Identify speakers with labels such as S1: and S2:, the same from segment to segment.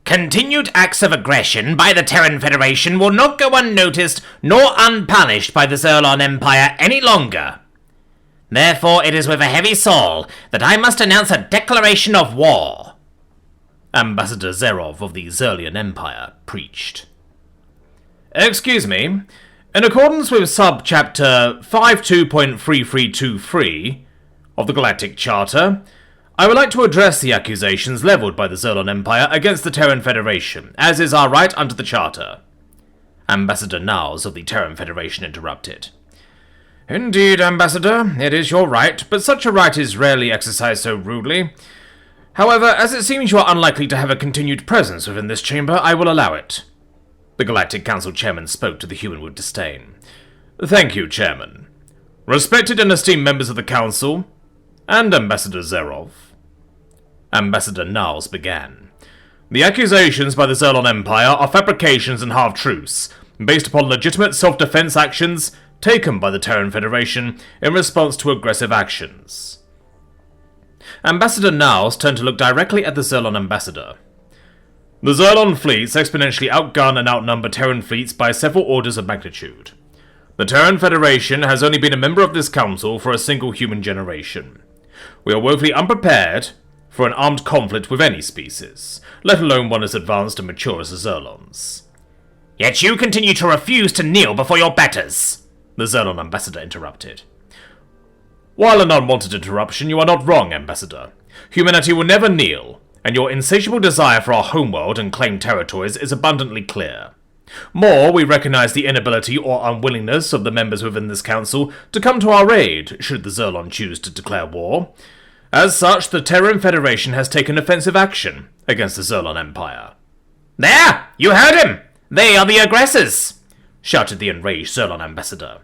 S1: Continued acts of aggression by the Terran Federation will not go unnoticed nor unpunished by the Zerlon Empire any longer. Therefore, it is with a heavy soul that I must announce a declaration of war. Ambassador Zerov of the Zerlian Empire preached. Excuse me, in accordance with Subchapter 52.3323 of the Galactic Charter, I would like to address the accusations leveled by the Zerlon Empire against the Terran Federation, as is our right under the Charter. Ambassador Niles of the Terran Federation interrupted. Indeed, Ambassador, it is your right, but such a right is rarely exercised so rudely. However, as it seems you are unlikely to have a continued presence within this chamber, I will allow it. The Galactic Council Chairman spoke to the human with disdain. Thank you, Chairman. Respected and esteemed members of the Council, and Ambassador Zerov. Ambassador Niles began. The accusations by the Zerlon Empire are fabrications and half-truths, based upon legitimate self-defense actions taken by the Terran Federation in response to aggressive actions. Ambassador Niles turned to look directly at the Zerlon ambassador. The Zerlon fleets exponentially outgun and outnumber Terran fleets by several orders of magnitude. The Terran Federation has only been a member of this council for a single human generation. We are woefully unprepared for an armed conflict with any species, let alone one as advanced and mature as the Zerlons. Yet you continue to refuse to kneel before your betters, the Zerlon ambassador interrupted. While an unwanted interruption, you are not wrong, Ambassador. Humanity will never kneel, and your insatiable desire for our homeworld and claimed territories is abundantly clear. More, we recognize the inability or unwillingness of the members within this council to come to our aid should the Zerlon choose to declare war. As such, the Terran Federation has taken offensive action against the Zerlon Empire. There! You heard him! They are the aggressors! Shouted the enraged Zerlon ambassador.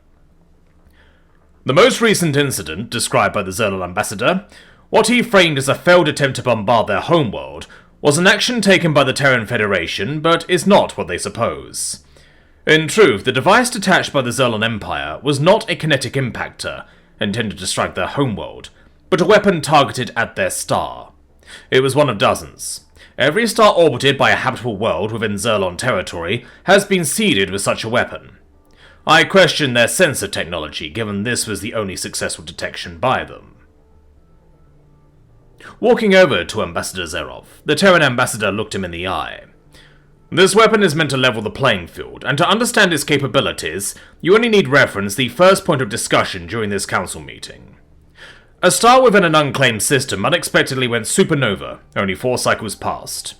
S1: The most recent incident, described by the Zerlon ambassador, what he framed as a failed attempt to bombard their homeworld, was an action taken by the Terran Federation, but is not what they suppose. In truth, the device detached by the Zerlon Empire was not a kinetic impactor, intended to strike their homeworld, but a weapon targeted at their star. It was one of dozens. Every star orbited by a habitable world within Zerlon territory has been seeded with such a weapon. I question their sensor technology, given this was the only successful detection by them. Walking over to Ambassador Zerov, the Terran ambassador looked him in the eye. This weapon is meant to level the playing field, and to understand its capabilities, you only need reference the first point of discussion during this council meeting. A star within an unclaimed system unexpectedly went supernova, only 4 cycles past.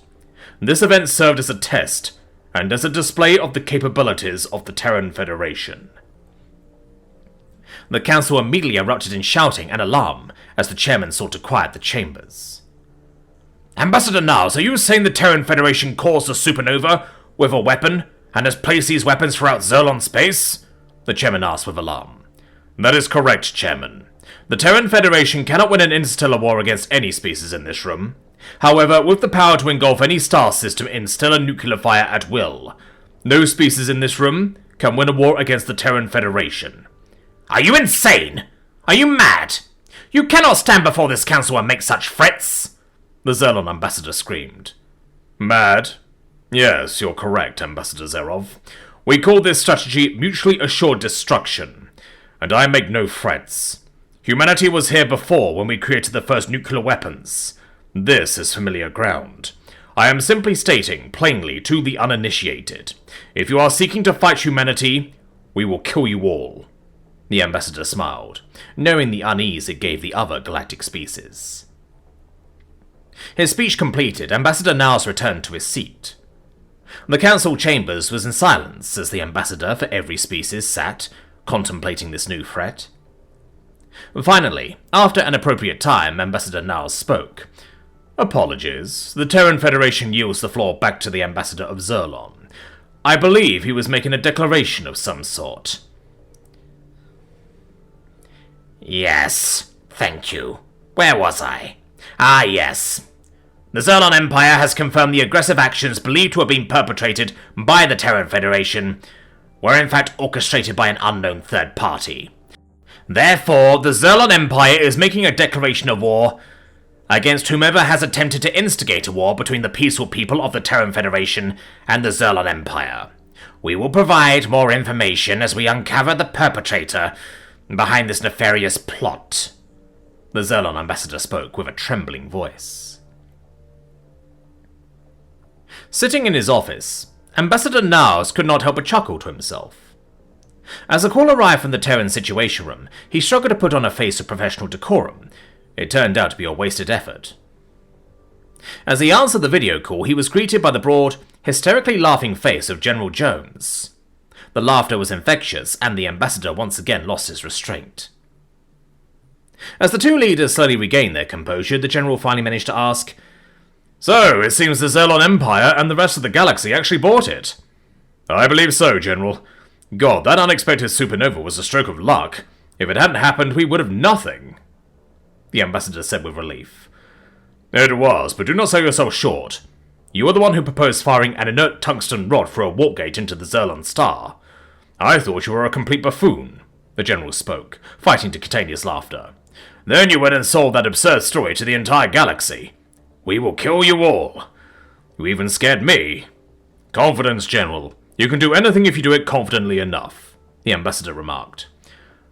S1: This event served as a test, and as a display of the capabilities of the Terran Federation. The council immediately erupted in shouting and alarm as the chairman sought to quiet the chambers. Ambassador Niles, are you saying the Terran Federation caused a supernova with a weapon and has placed these weapons throughout Zerlon space? The chairman asked with alarm. That is correct, Chairman. The Terran Federation cannot win an interstellar war against any species in this room. However, with the power to engulf any star system in stellar nuclear fire at will, no species in this room can win a war against the Terran Federation. Are you insane? Are you mad? You cannot stand before this council and make such threats! The Zerlon ambassador screamed. Mad? Yes, you're correct, Ambassador Zerov. We call this strategy mutually assured destruction, and I make no threats. Humanity was here before when we created the first nuclear weapons. This is familiar ground. I am simply stating, plainly, to the uninitiated, if you are seeking to fight humanity, we will kill you all. The ambassador smiled, knowing the unease it gave the other galactic species. His speech completed, Ambassador Niles returned to his seat. The council chambers was in silence as the ambassador for every species sat, contemplating this new threat. Finally, after an appropriate time, Ambassador Niles spoke. Apologies. The Terran Federation yields the floor back to the Ambassador of Zerlon. I believe he was making a declaration of some sort. Yes, thank you. Where was I? Ah, yes. The Zerlon Empire has confirmed the aggressive actions believed to have been perpetrated by the Terran Federation were in fact orchestrated by an unknown third party. Therefore, the Zerlon Empire is making a declaration of war against whomever has attempted to instigate a war between the peaceful people of the Terran Federation and the Zerlon Empire. We will provide more information as we uncover the perpetrator behind this nefarious plot. The Zerlon ambassador spoke with a trembling voice. Sitting in his office, Ambassador Niles could not help but chuckle to himself. As the call arrived from the Terran Situation Room, he struggled to put on a face of professional decorum. It turned out to be a wasted effort. As he answered the video call, he was greeted by the broad, hysterically laughing face of General Jones. The laughter was infectious, and the ambassador once again lost his restraint. As the two leaders slowly regained their composure, the general finally managed to ask, "So, it seems the Zerlon Empire and the rest of the galaxy actually bought it." "I believe so, General. God, that unexpected supernova was a stroke of luck. If it hadn't happened, we would have nothing," the ambassador said with relief. "It was, but do not sell yourself short. You are the one who proposed firing an inert tungsten rod through a warp gate into the Zerlon star. I thought you were a complete buffoon," the general spoke, fighting to contain his laughter. "Then you went and sold that absurd story to the entire galaxy. We will kill you all. You even scared me." "Confidence, General. You can do anything if you do it confidently enough," the ambassador remarked.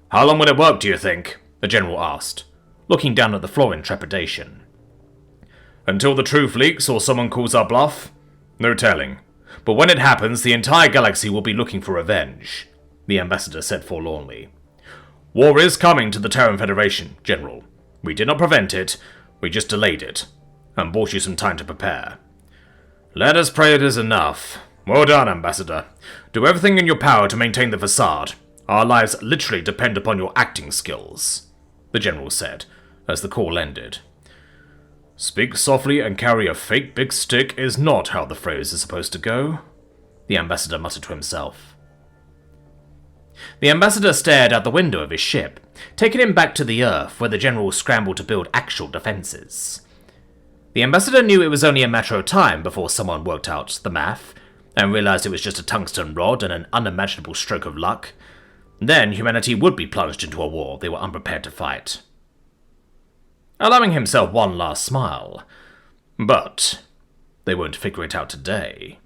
S1: "How long will it work, do you think?" the general asked, looking down at the floor in trepidation. "Until the truth leaks or someone calls our bluff? No telling. But when it happens, the entire galaxy will be looking for revenge," the ambassador said forlornly. "War is coming to the Terran Federation, General. We did not prevent it, we just delayed it, and bought you some time to prepare. Let us pray it is enough. Well done, Ambassador. Do everything in your power to maintain the facade. Our lives literally depend upon your acting skills," the general said, as the call ended. "Speak softly and carry a fake big stick is not how the phrase is supposed to go," the ambassador muttered to himself. The ambassador stared out the window of his ship, taking him back to the Earth where the general scrambled to build actual defenses. The ambassador knew it was only a matter of time before someone worked out the math, and realized it was just a tungsten rod and an unimaginable stroke of luck. Then humanity would be plunged into a war they were unprepared to fight. Allowing himself one last smile. But they won't figure it out today.